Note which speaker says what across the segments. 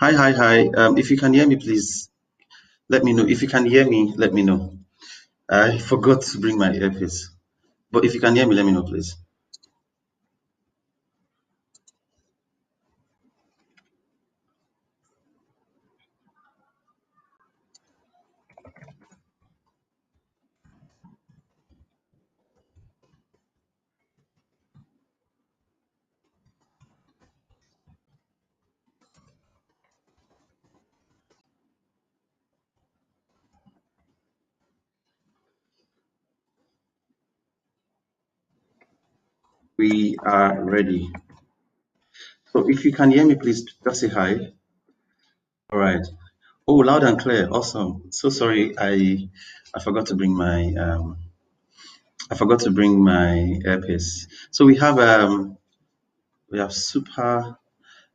Speaker 1: Hi. If you can hear me, please let me know. If you can hear me, let me know. I forgot to bring my earpiece, but if you can hear me, let me know, please. We are ready. So if you can hear me, please just say hi. All right. Oh, loud and clear. Awesome. So sorry, I forgot to bring my earpiece. So we have Super,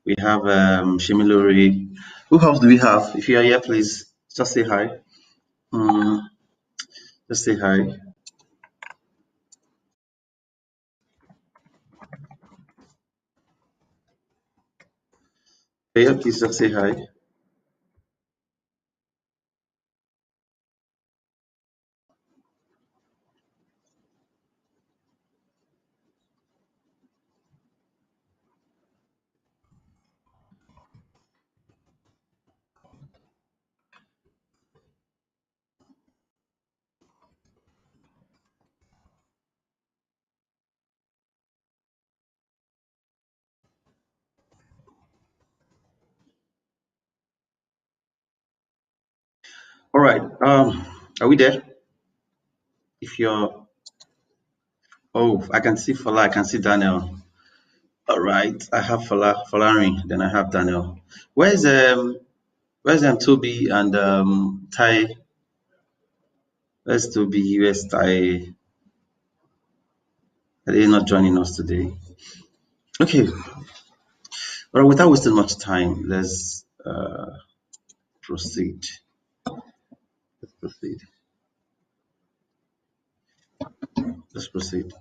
Speaker 1: we have Shemilori. Who else do we have? If you are here, please just say hi. Mm, just say hi. Yeah, please just say hi. All right. Are we there? If you're, oh, I can see Fala, I can see Daniel. All right. I have Falarin, then I have Daniel. Where's um, where's Toby and Ty? Where's Toby? Where's Ty? Are they not joining us today? Okay. Well, without wasting much time, let's proceed. Let's proceed. Let's proceed.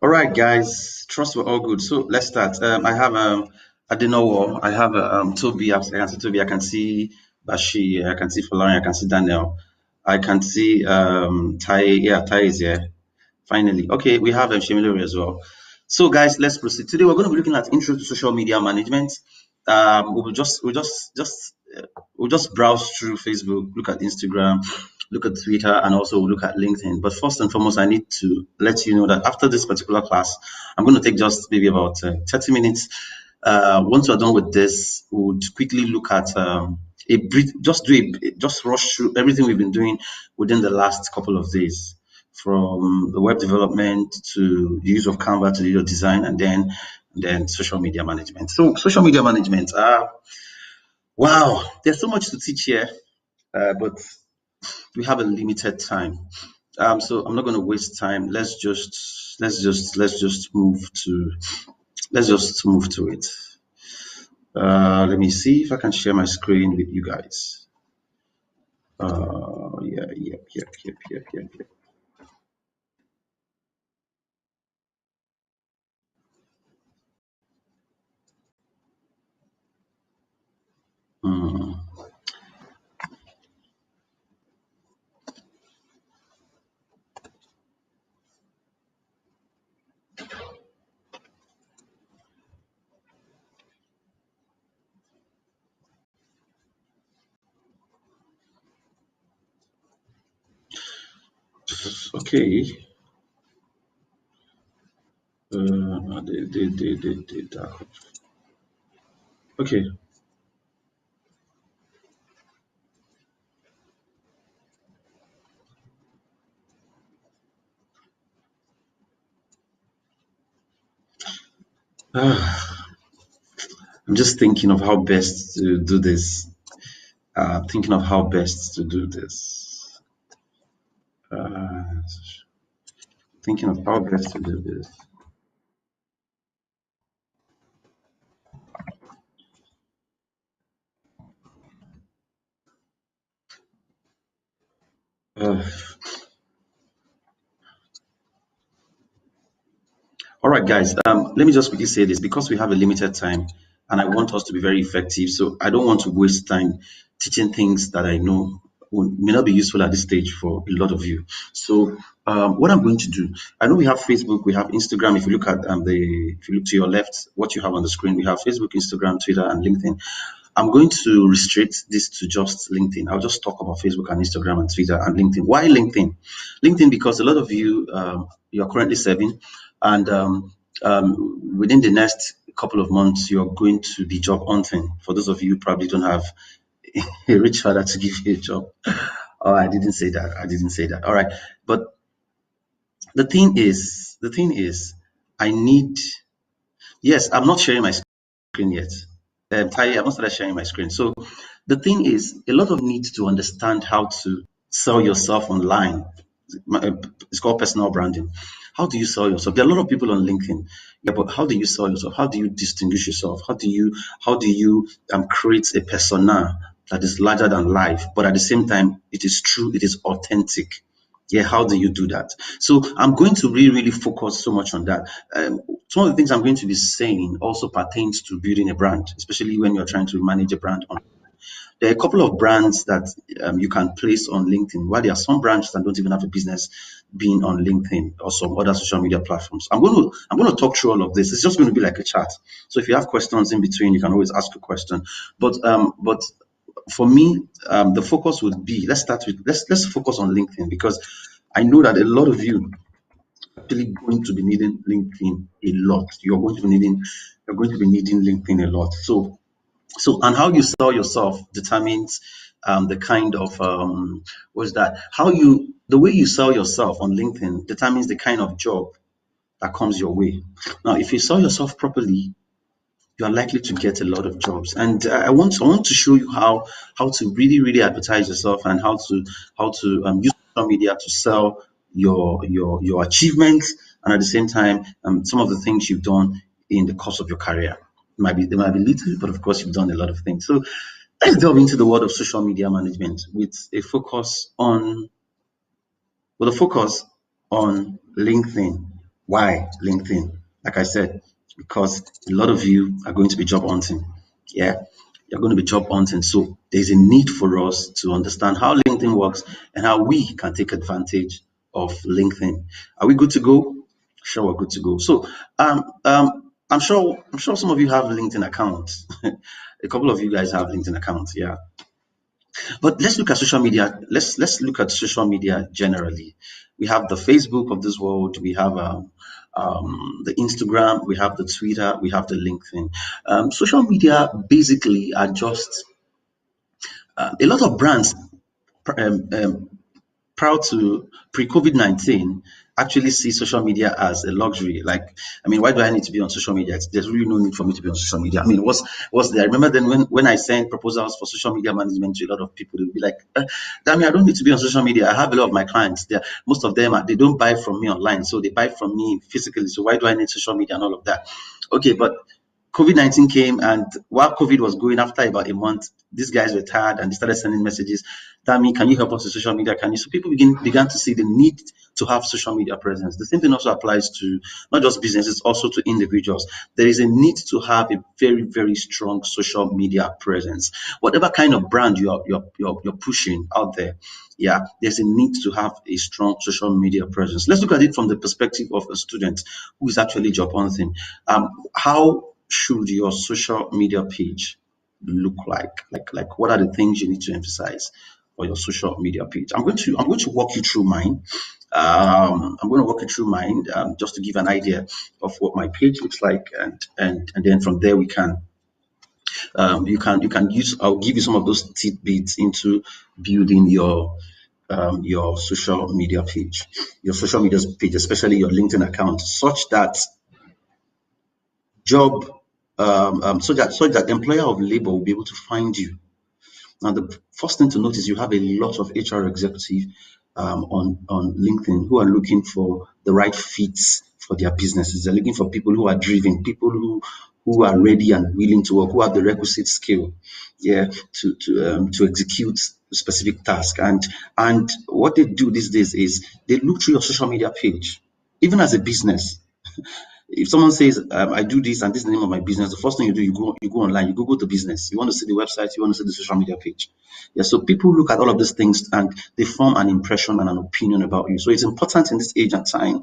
Speaker 1: All right, guys. Trust we're all good. So let's start. I have Adenowo. I have Toby. I can see Toby. I can see Bashi. I can see Falari. I can see Daniel. I can see Tai. Yeah, Tai is here. Finally. Okay, we have Shemilori as well. So guys, let's proceed. Today we're going to be looking at intro to social media management. We'll just browse through Facebook, look at Instagram, look at Twitter, and also look at LinkedIn. But first and foremost, I need to let you know that after this particular class, I'm going to take just maybe about 30 minutes. Once we're done with this, we'll quickly look at a brief, just rush through everything we've been doing within the last couple of days, from the web development to the use of Canva to the design, and then social media management. So social media management, wow, there's so much to teach here, but we have a limited time. So I'm not going to waste time. Let's just move to it. Let me see if I can share my screen with you guys. Yeah, yep. Hmm. Okay. Okay. I'm just thinking of how best to do this. Thinking of how best to do this. Uh, Thinking of how best to do this. Uh, all right, guys. Let me just quickly say this because we have a limited time, and I want us to be very effective. So I don't want to waste time teaching things that I know may not be useful at this stage for a lot of you. So what I'm going to do, I know we have Facebook, we have Instagram. If you look at if you look to your left, what you have on the screen, we have Facebook, Instagram, Twitter, and LinkedIn. I'm going to restrict this to just LinkedIn. I'll just talk about Facebook and Instagram and Twitter and LinkedIn. Why LinkedIn? LinkedIn because a lot of you you're currently serving, and within the next couple of months you're going to be job hunting. For those of you who probably don't have a rich father to give you a job. Oh, I didn't say that. I didn't say that. All right, but the thing is, I need. Yes, I'm not sharing my screen yet. Tai, I've not started sharing my screen. So the thing is, a lot of need to understand how to sell yourself online. It's called personal branding. How do you sell yourself? There are a lot of people on LinkedIn. Yeah, but how do you sell yourself? How do you distinguish yourself? How do you create a persona that is larger than life, but at the same time it is true, it is authentic. Yeah, how do you do that? So I'm going to really focus so much on that. Some of the things I'm going to be saying also pertains to building a brand, especially when you're trying to manage a brand. There are a couple of brands that you can place on LinkedIn, while there are some brands that don't even have a business being on LinkedIn or some other social media platforms. I'm going to talk through all of this. It's just going to be like a chat. So if you have questions in between, you can always ask a question. But for me, the focus would be let's focus on LinkedIn because I know that a lot of you actually going to be needing LinkedIn a lot. You're going to be needing LinkedIn a lot. So and how you sell yourself determines the kind of what's that? How you the way you sell yourself on LinkedIn determines the kind of job that comes your way. Now, if you sell yourself properly, you are likely to get a lot of jobs. And I want to show you how to really advertise yourself and how to use social media to sell your achievements and at the same time some of the things you've done in the course of your career. They might be little, but of course you've done a lot of things. So let's delve into the world of social media management with a focus on LinkedIn. Why LinkedIn? Like I said, because a lot of you are going to be job hunting. Yeah, you're going to be job hunting. So there's a need for us to understand how LinkedIn works and how we can take advantage of LinkedIn. Are we good to go? Sure, we're good to go. So I'm sure some of you have LinkedIn accounts. A couple of you guys have LinkedIn accounts, yeah. But let's look at social media. Let's look at social media generally. We have the Facebook of this world. We have the Instagram. We have the Twitter. We have the LinkedIn. Social media basically are just a lot of brands um, um, proud to pre-COVID-19 actually see social media as a luxury. Like, I mean, why do I need to be on social media? There's really no need for me to be on social media. I mean, what's there? I remember then when I sent proposals for social media management to a lot of people, they'll be like, damn, I don't need to be on social media. I have a lot of my clients there. Most of them, they don't buy from me online. So they buy from me physically. So why do I need social media and all of that? Okay, but COVID-19 came, and while COVID was going, after about a month, these guys were tired and they started sending messages. Tammy, can you help us with social media? Can you? So people began to see the need to have social media presence. The same thing also applies to not just businesses, also to individuals. There is a need to have a very, very strong social media presence. Whatever kind of brand you're pushing out there, yeah, there's a need to have a strong social media presence. Let's look at it from the perspective of a student who is actually job hunting. How should your social media page look like? Like what are the things you need to emphasize for your social media page? I'm going to walk you through mine. I'm going to walk you through mine, just to give an idea of what my page looks like, and then from there we can you can use. I'll give you some of those tidbits into building your social media page, especially your LinkedIn account, such that job so that employer of labor will be able to find you. Now, the first thing to note is you have a lot of HR executive on LinkedIn who are looking for the right fits for their businesses. They're looking for people who are driven, people who are ready and willing to work, who have the requisite skill, yeah, to execute a specific task. And what they do these days is they look through your social media page, even as a business. If someone says, I do this and this is the name of my business, the first thing you do, you go online, you Google the business. You want to see the website, you want to see the social media page. Yeah, so people look at all of these things and they form an impression and an opinion about you. So it's important in this age and time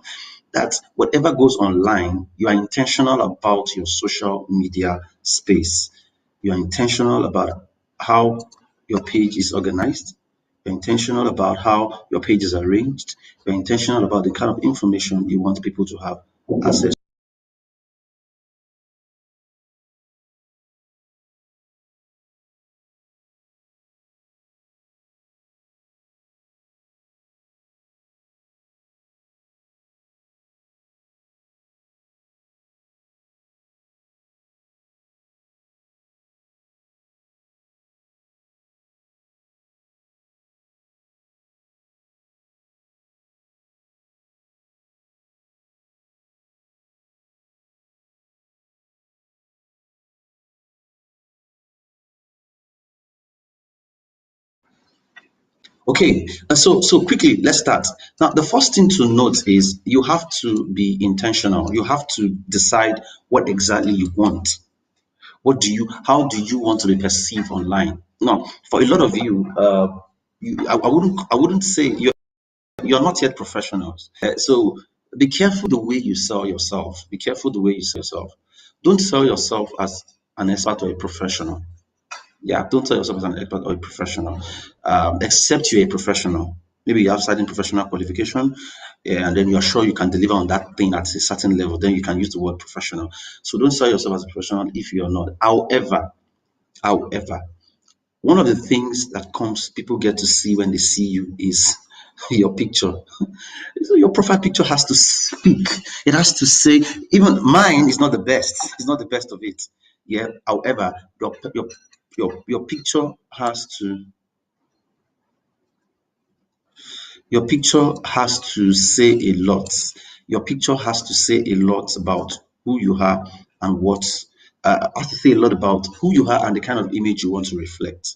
Speaker 1: that whatever goes online, you are intentional about your social media space. You are intentional about how your page is organized. You're intentional about how your page is arranged. You're intentional about the kind of information you want people to have access. Okay, so quickly, let's start. Now, the first thing to note is you have to be intentional. You have to decide what exactly you want. How do you want to be perceived online? Now, for a lot of you, I wouldn't say you're not yet professionals. So be careful the way you sell yourself. Be careful the way you sell yourself. Don't sell yourself as an expert or a professional. Yeah, don't tell yourself as an expert or a professional, except you're a professional. Maybe you have certain professional qualification, and then you're sure you can deliver on that thing at a certain level. Then you can use the word professional. So don't sell yourself as a professional if you're not. However, one of the things that comes people get to see when they see you is your picture. So your profile picture has to speak. It has to say. Even mine is not the best. It's not the best of it. Yeah. However, your picture has to your picture has to say a lot. Your picture has to say a lot about who you are and what has to say a lot about who you are and the kind of image you want to reflect,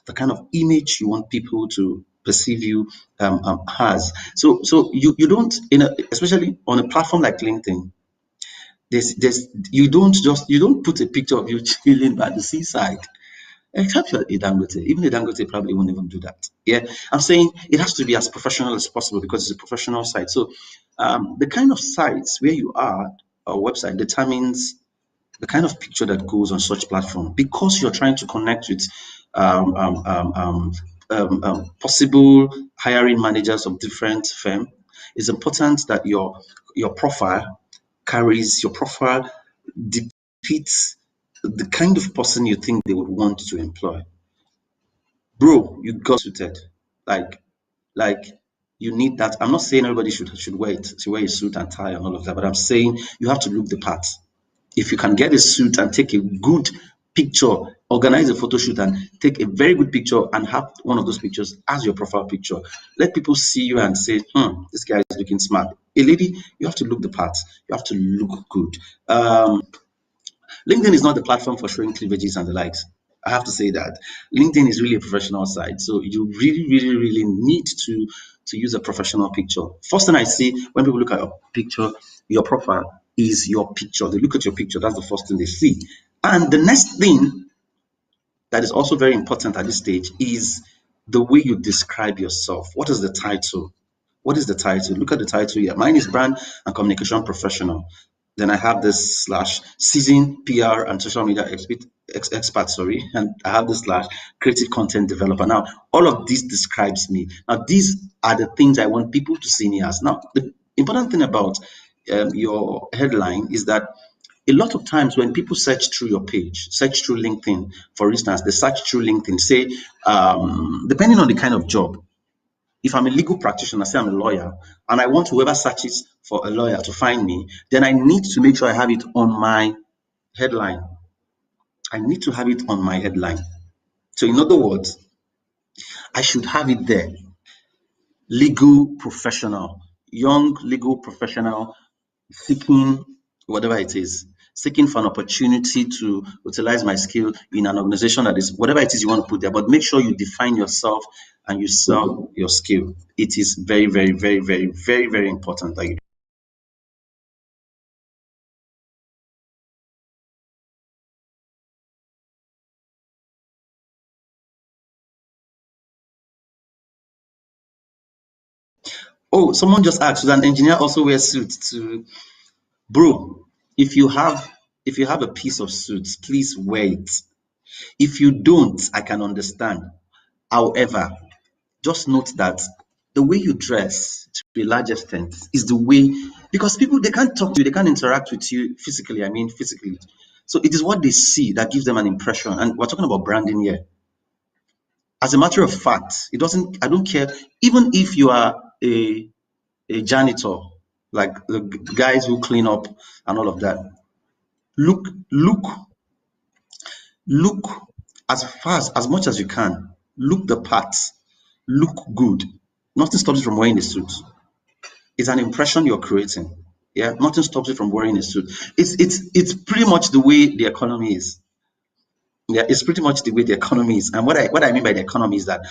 Speaker 1: the kind of image you want people to perceive you as. So you don't, especially on a platform like LinkedIn, there's you don't put a picture of you chilling by the seaside. Except you're a Dangote. Even a Dangote probably won't even do that. Yeah. I'm saying it has to be as professional as possible because it's a professional site. So the kind of sites where you are, a website determines the kind of picture that goes on such platform because you're trying to connect with um, um, um, um, possible hiring managers of different firm. It's important that your profile depicts the kind of person you think they would want to employ. Bro, you got suited. Like, like you need that. I'm not saying everybody should wear a suit and tie and all of that, but I'm saying you have to look the part. If you can get a suit and take a good picture, organize a photo shoot and take a very good picture and have one of those pictures as your profile picture, let people see you and say, this guy is looking smart. A lady, you have to look the part. You have to look good. LinkedIn is not the platform for showing cleavages and the likes. I have to say that LinkedIn is really a professional site, so you really need to use a professional picture. First thing I see when people look at your picture, your profile is your picture. They look at your picture. That's the first thing they see, and the next thing that is also very important at this stage is the way you describe yourself. What is the title? What is the title? Look at the title here. Mine is brand and communication professional. Then I have this slash seasoned PR and social media expert, sorry, and I have this slash creative content developer. Now, all of this describes me. Now, these are the things I want people to see me as. Now, the important thing about your headline is that a lot of times when people search through your page, search through LinkedIn, for instance, they search through LinkedIn, say, depending on the kind of job, if I'm a legal practitioner, say I'm a lawyer, and I want whoever searches for a lawyer to find me, then I need to make sure I have it on my headline. I need to have it on my headline. So in other words, I should have it there. Legal professional, young legal professional seeking whatever it is, seeking for an opportunity to utilize my skill in an organization that is whatever it is you want to put there. But make sure you define yourself and you sell your skill. It is very important that you do. Oh, someone just asked, should an engineer also wear suits to bro? If you have a piece of suits, please wear it. If you don't, I can understand. However, just note that the way you dress to a large extent is the way, because people, they can't talk to you, they can't interact with you physically. I mean physically. So it is what they see that gives them an impression. And we're talking about branding here. As a matter of fact, it doesn't, I don't care, even if you are a janitor, like the guys who clean up and all of that. Look, look, look as fast as much as you can. Look the parts. Look good. Nothing stops you from wearing a suit. It's an impression you're creating. Yeah, nothing stops you from wearing a suit. It's pretty much the way the economy is. Yeah, it's pretty much the way the economy is. And what I mean by the economy is that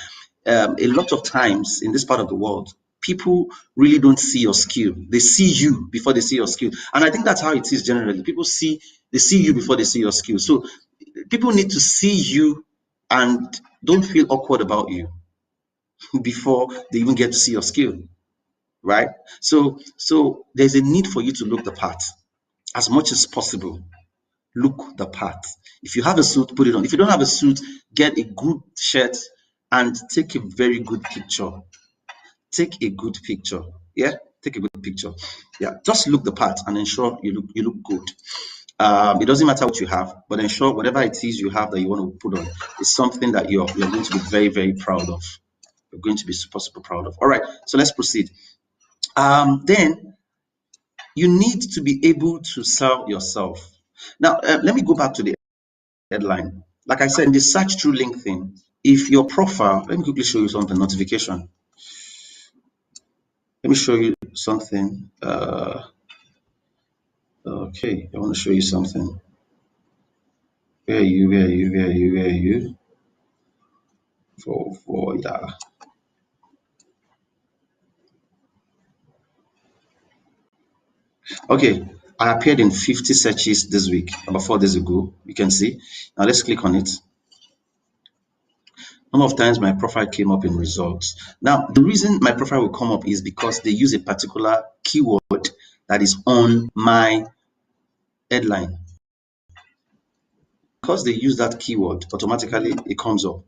Speaker 1: a lot of times in this part of the world, people really don't see your skill. They see you before they see your skill. And I think that's how it is generally. They see you before they see your skill. So people need to see you and don't feel awkward about you before they even get to see your skill, right? So there's a need for you to look the part as much as possible. Look the part. If you have a suit, put it on. If you don't have a suit, get a good shirt and take a very good picture. Take a good picture. Yeah, take a good picture. Yeah, just look the part and ensure you look good. It doesn't matter what you have, but ensure whatever it is you have that you want to put on is something that you're going to be very proud of. You're going to be super proud of. All right, so let's proceed. Then you need to be able to sell yourself. Now, let me go back to the headline. Like I said, in the search through LinkedIn, if your profile, let me quickly show you something, notification. Let me show you something. Okay, I want to show you something. Where are you? Where are you? Where are you? Where are you? Yeah. Okay, I appeared in 50 searches this week, about 4 days ago. You can see. Now let's click on it. Number of times my profile came up in results. Now, the reason my profile will come up is because they use a particular keyword that is on my headline. Because they use that keyword, automatically it comes up.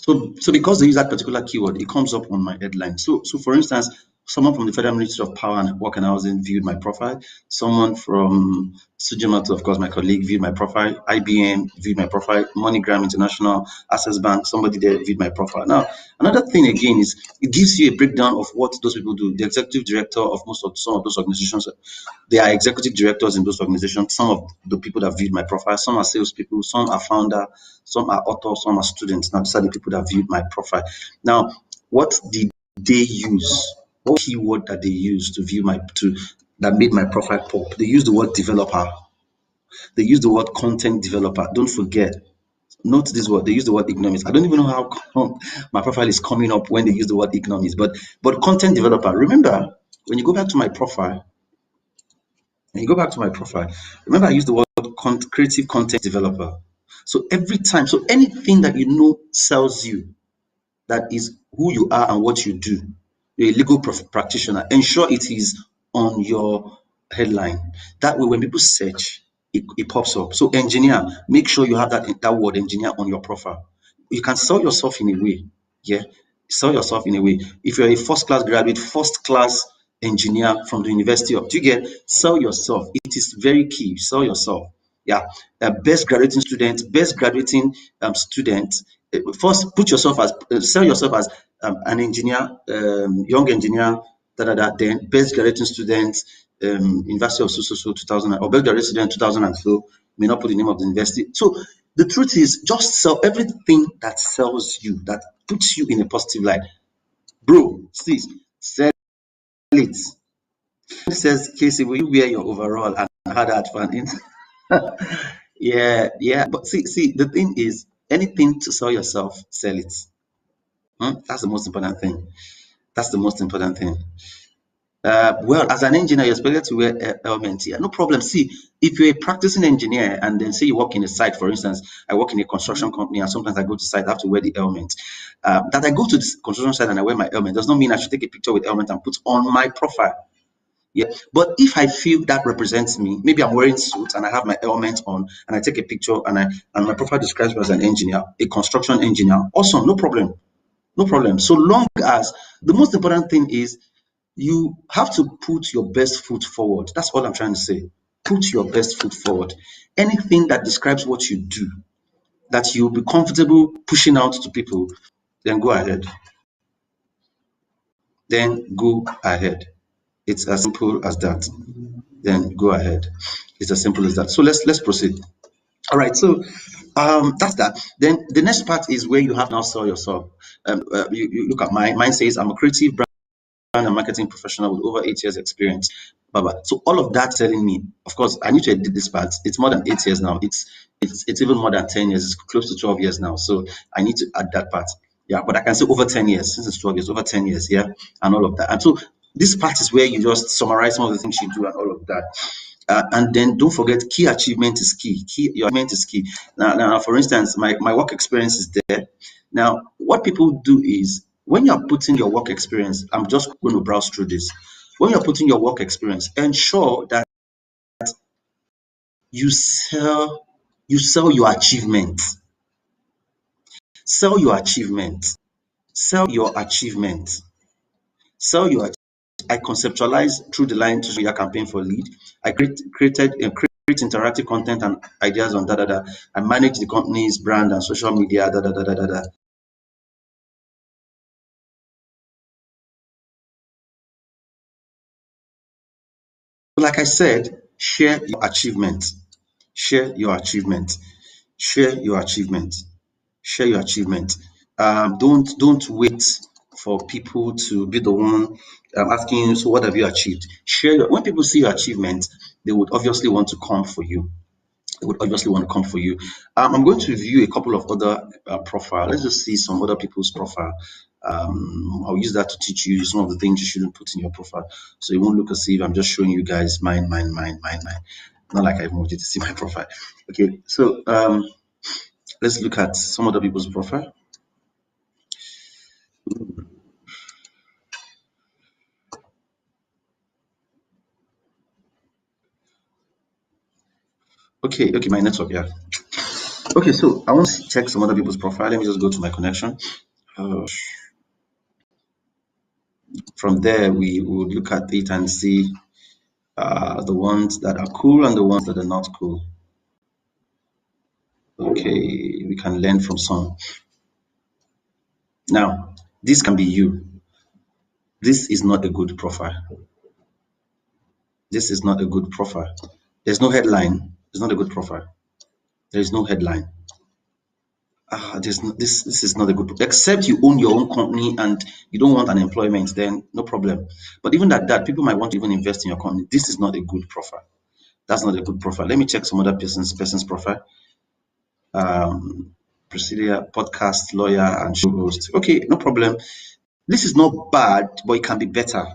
Speaker 1: So because they use that particular keyword, it comes up on my headline. So for instance, Someone from the Federal Ministry of Power and Work and Housing viewed my profile. Someone from Sujimatu, of course, my colleague, viewed my profile. IBM viewed my profile. MoneyGram International, Access Bank, somebody there viewed my profile. Now, another thing again is it gives you a breakdown of what those people do. The executive director of some of those organizations, they are executive directors in those organizations. Some of the people that viewed my profile, some are salespeople, some are founder, some are authors, some are students. Now, these are the people that viewed my profile. Now, what did they use? What keyword that they use to view that made my profile pop? They use the word developer. They use the word content developer. Don't forget. Note this word. They use the word economist. I don't even know how come my profile is coming up when they use the word economist, but content developer. Remember, when you go back to my profile, remember I used the word creative content developer. So every time, so anything that you know sells you, that is who you are and what you do. You're a legal practitioner. Ensure it is on your headline. That way, when people search, it pops up. So, engineer, make sure you have that word engineer on your profile. You can sell yourself in a way. Yeah, sell yourself in a way. If you're a first class graduate, first class engineer from the University of, do you get? Sell yourself. It is very key. Sell yourself. Yeah, best graduating student, best graduating student. First, put yourself as sell yourself as an engineer, young engineer, then best graduating student, University of so 2000, or best graduating student 2000 and so. May not put the name of the university. So the truth is, just sell everything that sells you, that puts you in a positive light. Bro, see, sell it. It says, Casey, will you wear your overall and have that fun? Yeah. But see, the thing is, anything to sell yourself, sell it. That's the most important thing. That's the most important thing. Well, as an engineer, you're expected to wear helmet. Yeah, no problem. See, if you're a practicing engineer and then say you work in a site, for instance, I work in a construction company and sometimes I go to site, I have to wear the helmet. That I go to the construction site and I wear my helmet does not mean I should take a picture with helmet and put on my profile. Yeah, but if I feel that represents me, maybe I'm wearing suit and I have my helmet on and I take a picture and my profile describes me as an engineer, a construction engineer. Awesome, no problem. No problem. So long as the most important thing is you have to put your best foot forward. That's all I'm trying to say. Put your best foot forward. Anything that describes what you do, that you'll be comfortable pushing out to people, then go ahead. Then go ahead. It's as simple as that. Then go ahead. It's as simple as that. So let's proceed. All right. So that's that. Then the next part is where you have now sell yourself. You look at mine says I'm a creative brand and marketing professional with over 8 years experience. Baba. So all of that telling me, of course, I need to edit this part. It's more than 8 years now. It's even more than 10 years. It's close to 12 years now. So I need to add that part. Yeah, but I can say over 10 years, since it's 12 years, over 10 years, yeah, and all of that. And so this part is where you just summarize some of the things you do and all of that. And then don't forget, key achievement is key. Your achievement is key. Now, for instance, my work experience is there. Now, what people do is when you're putting your work experience, I'm just going to browse through this. When you're putting your work experience, ensure that you sell your achievement. Sell your achievement. Sell your achievement. Sell your I conceptualize through the line to your campaign for lead. I create interactive content and ideas on da. I manage the company's brand and social media da. Like I said, share your achievement. Share your achievement. Share your achievement. Share your achievement. Don't wait for people to be the one asking you, so what have you achieved? When people see your achievement, they would obviously want to come for you. I'm going to review a couple of other profiles. Let's just see some other people's profile. I'll use that to teach you some of the things you shouldn't put in your profile. So it won't look as if I'm just showing you guys mine. Not like I want you to see my profile. Okay, so let's look at some other people's profile. Okay, my network, yeah. Okay, so I want to check some other people's profile. Let me just go to my connection. From there, we would look at it and see the ones that are cool and the ones that are not cool. Okay, we can learn from some. Now, this can be you. This is not a good profile. This is not a good profile. There's no headline. It's not a good profile. There is no headline. This is not a good, except you own your own company and you don't want an employment, then no problem. But even at that, people might want to even invest in your company. This is not a good profile. That's not a good profile. Let me check some other person's profile. Priscilla, podcast, lawyer, and show host. Okay, no problem. This is not bad, but it can be better.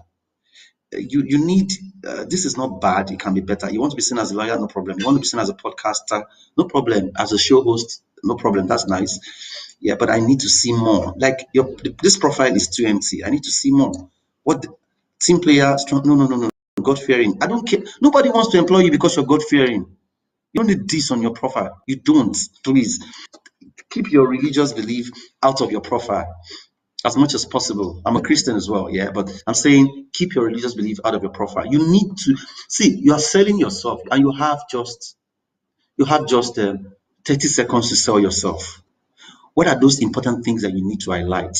Speaker 1: You need this is not bad, it can be better. You want to be seen as a lawyer, no problem. You want to be seen as a podcaster, no problem. As a show host, no problem. That's nice. Yeah, but I need to see more. Like this profile is too empty. I need to see more. What team player strong? No, no, no, no. God fearing. I don't care. Nobody wants to employ you because you're God fearing. You don't need this on your profile. You don't. Please keep your religious belief out of your profile as much as possible. I'm a Christian as well, yeah, but I'm saying keep your religious belief out of your profile. You need to see you are selling yourself, and you have just 30 seconds to sell yourself. What are those important things that you need to highlight?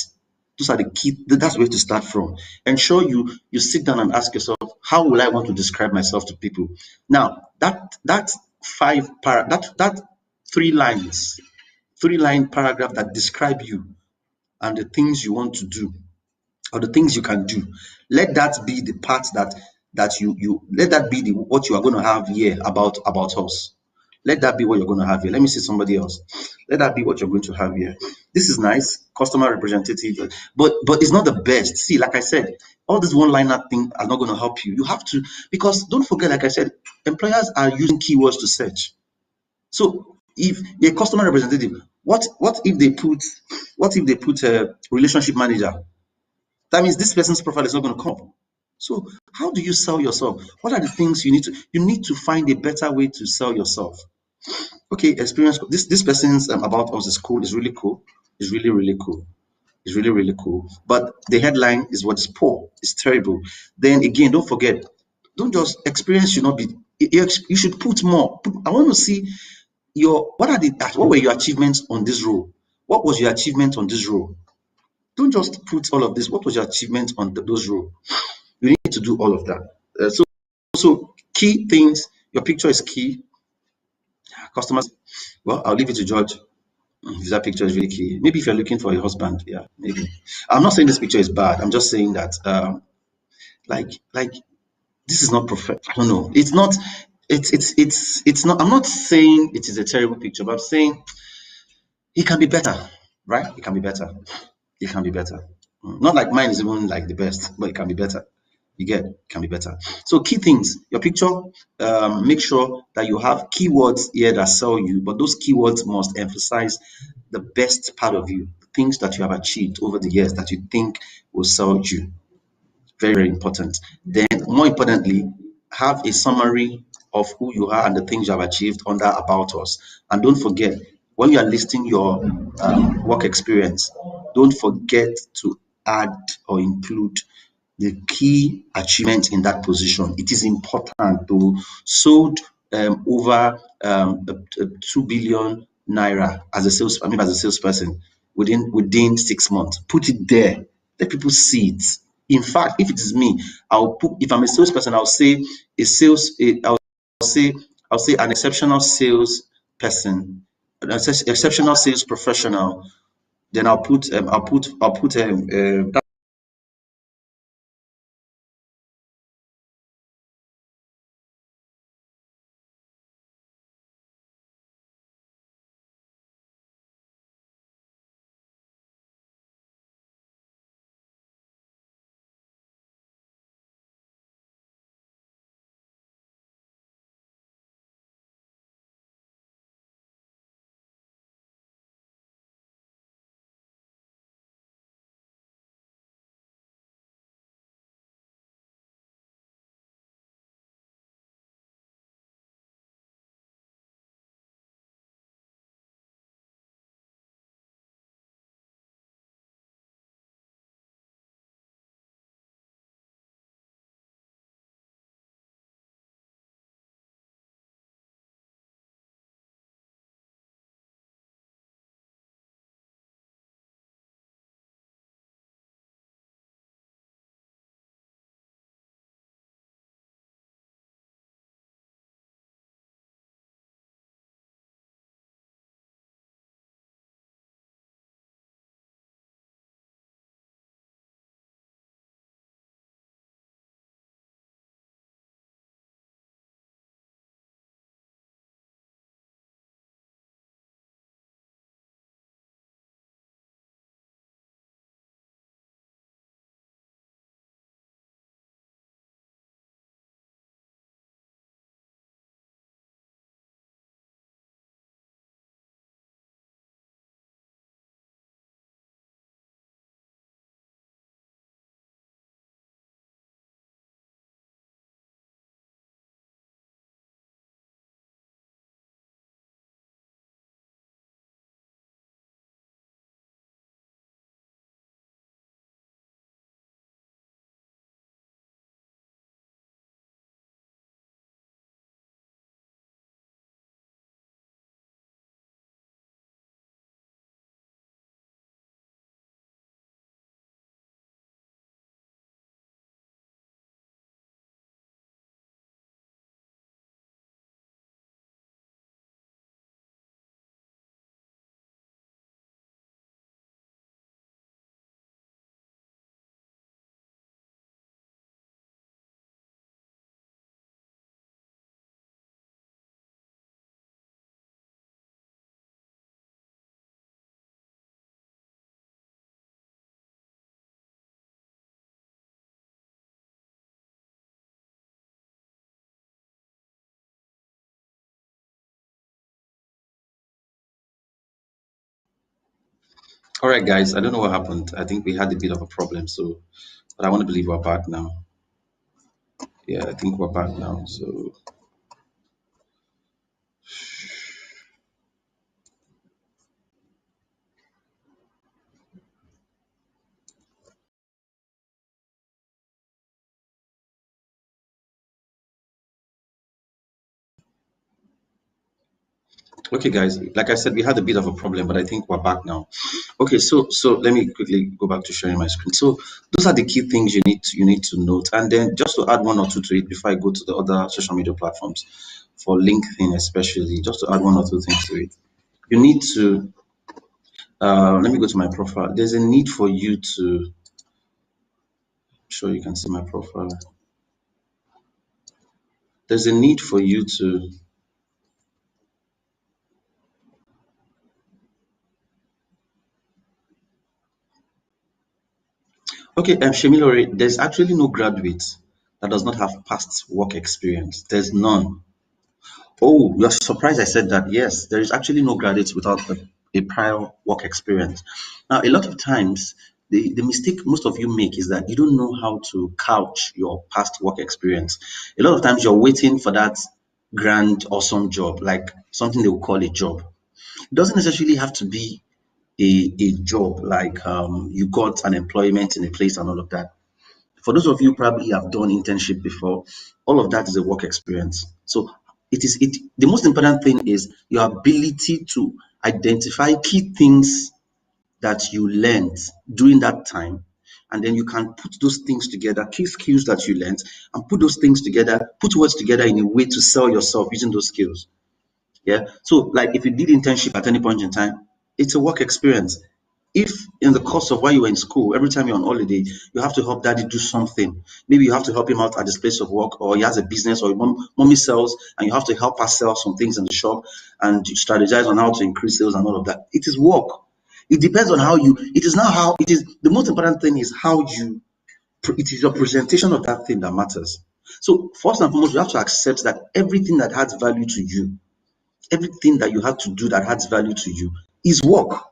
Speaker 1: Those are the key. That's where to start from. Ensure you sit down and ask yourself, how will I want to describe myself to people? Now that that 3 lines, 3-line paragraph that describe you and the things you want to do or the things you can do. Let that be the part that you let that be the what you are going to have here about us. Let that be what you're going to have here. Let me see somebody else. Let that be what you're going to have here. This is nice, customer representative, but it's not the best. See, like I said, all this one-liner thing are not going to help you. You have to, because don't forget, like I said, employers are using keywords to search. So if a customer representative, what if they put a relationship manager? That means this person's profile is not going to come. So how do you sell yourself? What are the things you need to find a better way to sell yourself? Okay, experience. This person's about us is cool. Is really cool. Is really really cool. Is really really cool. But the headline is what is poor. It's terrible. Then again, don't forget. Don't just experience should not be. You should put more. I want to see your what were your achievements on this role. What was your achievement on this role? Don't just put all of this. What was your achievement on those roles? You need to do all of that. So key things. Your picture is key. Customers. Well, I'll leave it to judge if that picture is really key. Maybe if you're looking for a husband, yeah, maybe. I'm not saying this picture is bad. I'm just saying that, like this is not perfect. I don't know. It's not. It's not. I'm not saying it is a terrible picture, but I'm saying it can be better, right? It can be better. It can be better. Not like mine is even like the best, but it can be better. You get it can be better. So key things, your picture, make sure that you have keywords here that sell you, but those keywords must emphasize the best part of you, things that you have achieved over the years that you think will sell you. Very, very important. Then, more importantly, have a summary of who you are and the things you have achieved under About Us. And don't forget, when you are listing your work experience, don't forget to add or include the key achievement in that position. It is important to sold over 2 billion naira as a salesperson within 6 months. Put it there. Let people see it. In fact, if it is me, if I'm a salesperson, I'll say an exceptional sales person, an exceptional sales professional. Then I'll put All right, guys. I don't know what happened. I think we had a bit of a problem. So, but I want to believe we're back now. Yeah, I think we're back now. So, okay, guys. Like I said, we had a bit of a problem, but I think we're back now. Okay, so let me quickly go back to sharing my screen. So those are the key things you need to note, and then just to add one or two to it before I go to the other social media platforms, for LinkedIn especially, just to add one or two things to it. You need to let me go to my profile. There's a need for you to sure you can see my profile. There's a need for you to okay, Shemilore, there's actually no graduate that does not have past work experience. There's none. Oh, you're surprised I said that. Yes, there is actually no graduates without a prior work experience. Now, a lot of times, the mistake most of you make is that you don't know how to couch your past work experience. A lot of times, you're waiting for that grand, awesome job, like something they will call a job. It doesn't necessarily have to be a job like you got an employment in a place and all of that. For those of you probably have done internship before, all of that is a work experience. So it the most important thing is your ability to identify key things that you learned during that time, and then you can put those things together, key skills that you learned, and put those things together, put words together in a way to sell yourself using those skills. Yeah. So, like if you did internship at any point in time, it's a work experience. If in the course of while you were in school, every time you're on holiday, you have to help daddy do something. Maybe you have to help him out at his place of work, or he has a business, or mommy sells, and you have to help her sell some things in the shop and you strategize on how to increase sales and all of that. It is work. It depends on how you, it is not how, it is the most important thing is how you, it is your presentation of that thing that matters. So, first and foremost, you have to accept that everything that adds value to you, everything that you have to do that adds value to you is work,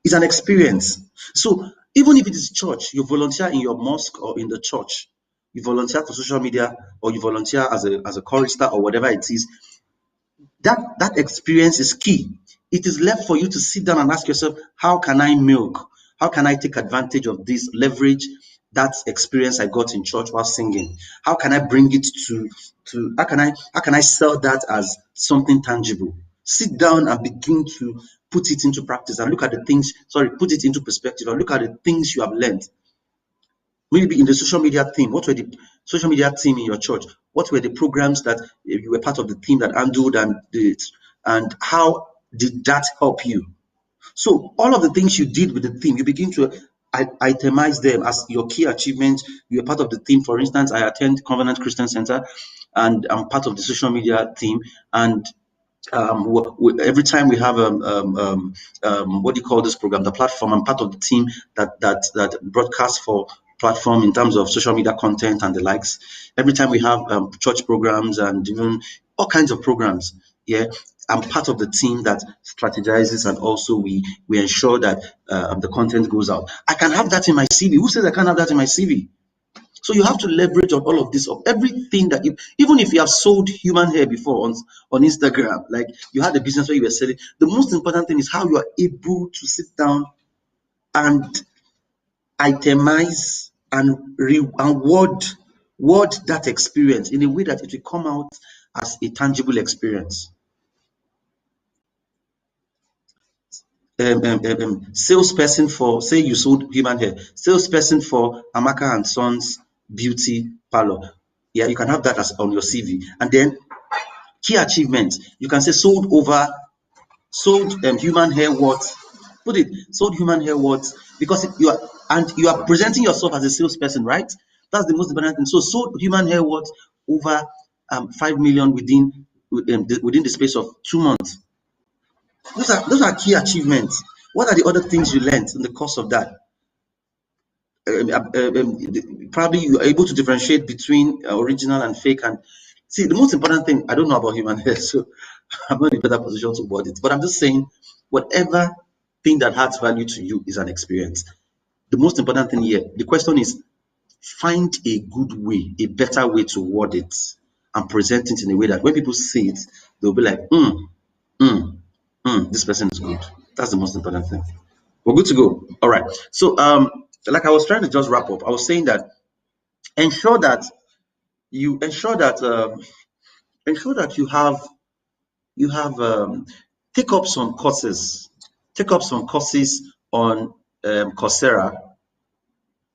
Speaker 1: is an experience. So even if it is church, you volunteer in your mosque or in the church, you volunteer for social media, or you volunteer as a chorister or whatever it is, that experience is key. It is left for you to sit down and ask yourself, how can I milk? How can I take advantage of this, leverage that experience I got in church while singing? How can I bring it to how can I sell that as something tangible? Sit down and begin to put it into practice and look at the things, sorry, put it into perspective and look at the things you have learned. Maybe in the social media team, what were the social media team in your church? What were the programs that you were part of the team that handled and did, and how did that help you? So all of the things you did with the team, you begin to itemize them as your key achievements. You are part of the team. For instance, I attend Covenant Christian Center, and I'm part of the social media team. And every time we have what do you call this program, the platform, I'm part of the team that broadcasts for platform in terms of social media content and the likes. Every time we have church programs and even all kinds of programs, yeah, I'm part of the team that strategizes, and also we ensure that the content goes out. I can have that in my CV. Who says I can't have that in my CV? So you have to leverage on all of this, of everything that you, even if you have sold human hair before on Instagram, like you had a business where you were selling, the most important thing is how you are able to sit down and itemize and word that experience in a way that it will come out as a tangible experience. Salesperson for, say you sold human hair, salesperson for Amaka and Sons Beauty Parlor. Yeah, you can have that as on your CV. And then key achievements, you can say sold human hair what, put it, sold human hair what, because you are presenting yourself as a salesperson, right? That's the most important thing. So sold human hair what over 5 million within the space of 2 months. Those are key achievements. What are the other things you learned in the course of that? Probably you are able to differentiate between original and fake. And see, the most important thing, I don't know about human hair, so I'm not in a better position to word it, but I'm just saying, whatever thing that adds value to you is an experience. The most important thing here, the question is, find a good way, a better way to word it and present it in a way that when people see it, they'll be like, this person is good. That's the most important thing. We're good to go. All right. So, like I was trying to just wrap up, I was saying that ensure that you ensure that you have take up some courses, take up some courses on Coursera.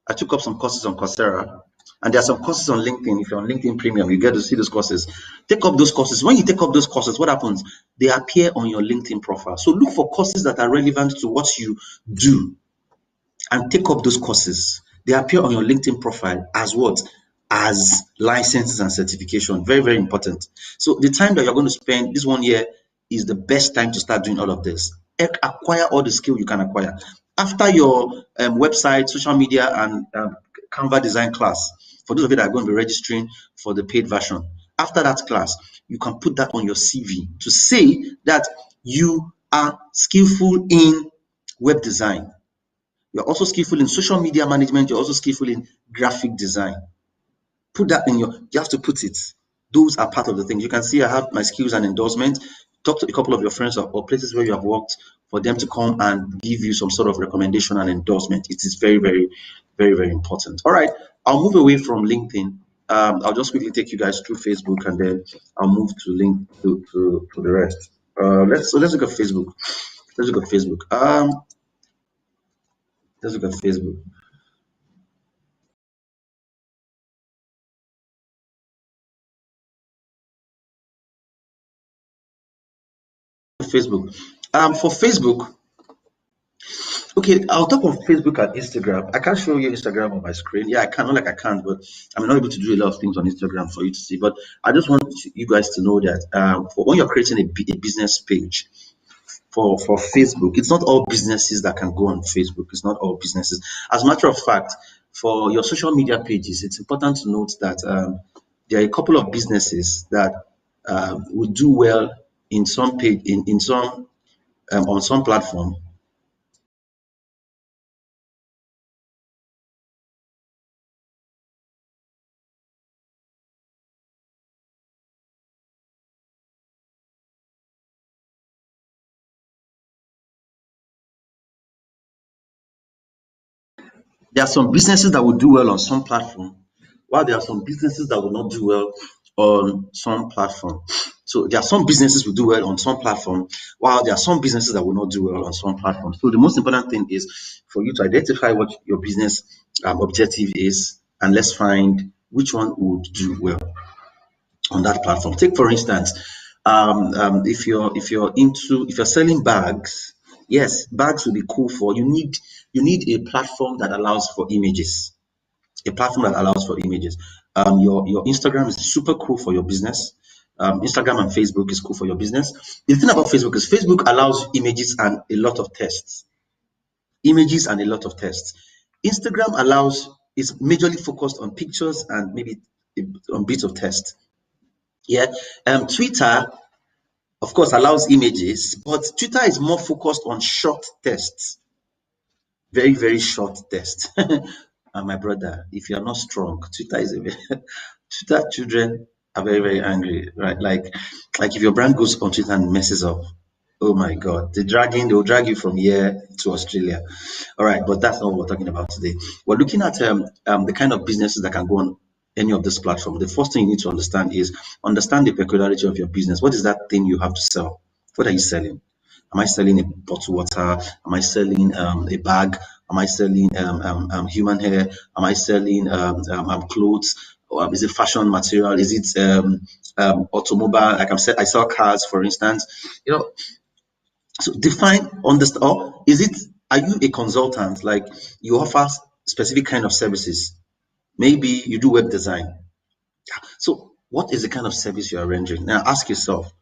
Speaker 1: I took up some courses on Coursera, and there are some courses on LinkedIn. If you're on LinkedIn Premium, you get to see those courses. Take up those courses. When you take up those courses, what happens? They appear on your LinkedIn profile. So look for courses that are relevant to what you do and take up those courses. They appear on your LinkedIn profile as what? As licenses and certification. Very, very important. So the time that you're going to spend this 1 year is the best time to start doing all of this. Acquire all the skill you can acquire. After your website, social media, and Canva design class, for those of you that are going to be registering for the paid version, after that class, you can put that on your CV to say that you are skillful in web design. You're also skillful in social media management. You're also skillful in graphic design. Put that in you have to put it. Those are part of the things. You can see I have my skills and endorsement. Talk to a couple of your friends or places where you have worked for them to come and give you some sort of recommendation and endorsement. It is very, very, very, very important. All right. I'll move away from LinkedIn. I'll just quickly take you guys through Facebook, and then I'll move to the rest. Let's look at Facebook. Let's look at Facebook. Let's look at Facebook. Facebook. For Facebook, okay, I'll talk on Facebook and Instagram. I can't show you Instagram on my screen. Yeah, I can, not like I can't, but I'm not able to do a lot of things on Instagram for you to see. But I just want you guys to know that for when you're creating a business page for Facebook, it's not all businesses that can go on Facebook. It's not all businesses. As a matter of fact, for your social media pages, it's important to note that there are a couple of businesses that will do well in some page in some on some platform. There are some businesses that will do well on some platform, while there are some businesses that will not do well on some platform. So there are some businesses will do well on some platform, while there are some businesses that will not do well on some platform. So the most important thing is for you to identify what your business objective is, and let's find which one would do well on that platform. Take for instance, if you're selling bags, yes, bags will be cool for you need a platform that allows for images. A platform that allows for images. Your Instagram is super cool for your business. Instagram and Facebook is cool for your business. The thing about Facebook is Facebook allows images and a lot of tests. Images and a lot of tests. Instagram allows is majorly focused on pictures and maybe on bits of text. Yeah. Twitter, of course, allows images, but Twitter is more focused on short tests. Very, very short tests. And my brother, if you are not strong, Twitter is a very, Twitter children are very, very angry, right? Like if your brand goes on Twitter and messes up, oh my God, they'll drag you from here to Australia. All right, but that's not what we're talking about today. We're looking at the kind of businesses that can go on any of this platform. The first thing you need to understand is understand the peculiarity of your business. What is that thing you have to sell? What are you selling? Am I selling a bottled water? Am I selling a bag? Am I selling human hair? Am I selling clothes? Or is it fashion material? Is it automobile? Like I sell cars, for instance. So define, understand, or is it? Are you a consultant? Like you offer specific kind of services? Maybe you do web design. So what is the kind of service you are rendering? Now ask yourself,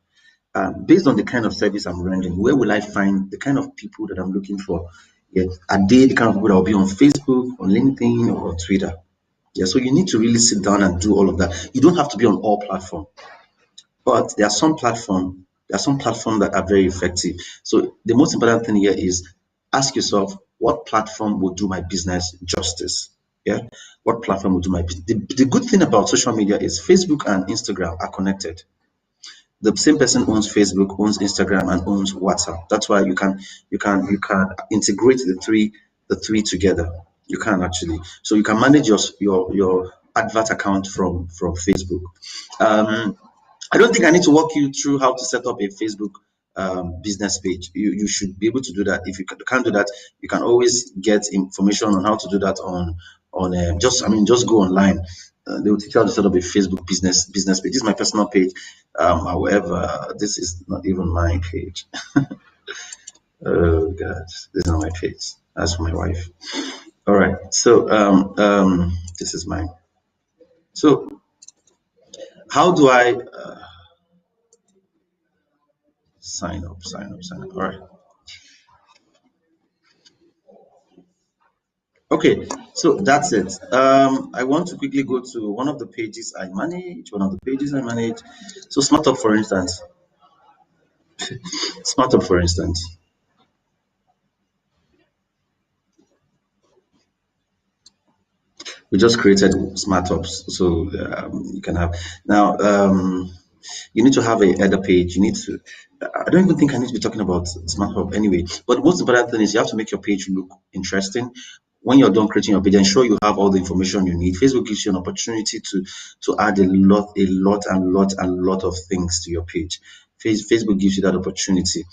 Speaker 1: based on the kind of service I'm rendering, where will I find the kind of people that I'm looking for? Yeah, are they the kind of people that will be on Facebook, on LinkedIn, or on Twitter? Yeah, so you need to really sit down and do all of that. You don't have to be on all platforms, but there are some platforms that are very effective. So the most important thing here is ask yourself, what platform will do my business justice? Yeah, what platform will do my the good thing about social media is Facebook and Instagram are connected. The same person owns Facebook, owns Instagram, and owns WhatsApp. That's why you can integrate the three together. You can actually, so you can manage your advert account from Facebook. Um, I don't think I need to walk you through how to set up a Facebook business page. You should be able to do that. If you can't do that, you can always get information on how to do that on just go online. They will teach you how to set up a Facebook business page. This is my personal page. However, this is not even my page. Oh God, this is not my page. That's for my wife. All right. So this is mine. So how do I sign up? Sign up. Sign up. All right. Okay, so that's it. I want to quickly go to one of the pages I manage. One of the pages I manage. So Smartup, for instance. Smartup, for instance. We just created Smartups, so you can have now. You need to have a header page. You need to. I don't even think I need to be talking about Smart Hub anyway. But the most important thing is you have to make your page look interesting. When you're done creating your page, ensure you have all the information you need. Facebook gives you an opportunity to add a lot of things to your page. Facebook gives you that opportunity.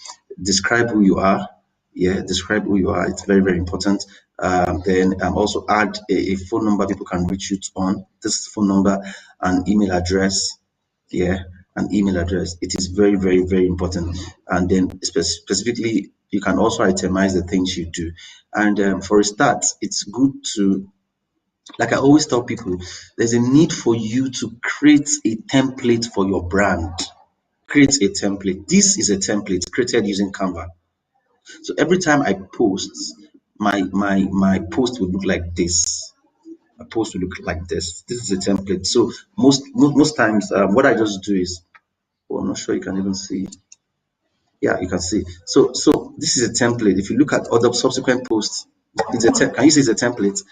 Speaker 1: Describe who you are. Yeah, describe who you are. It's very, very important. Then also add a phone number people can reach you on. This phone number and email address. Yeah, an email address. It is very, very, very important. And then specifically, you can also itemize the things you do. And for a start, it's good to, like I always tell people, there's a need for you to create a template for your brand. Create a template. This is a template created using Canva. So every time I post, my post will look like this. A post will look like this. This is a template. So most times, what I just do is, oh, I'm not sure you can even see. Yeah, you can see. So this is a template. If you look at other subsequent posts, can you see it's a template?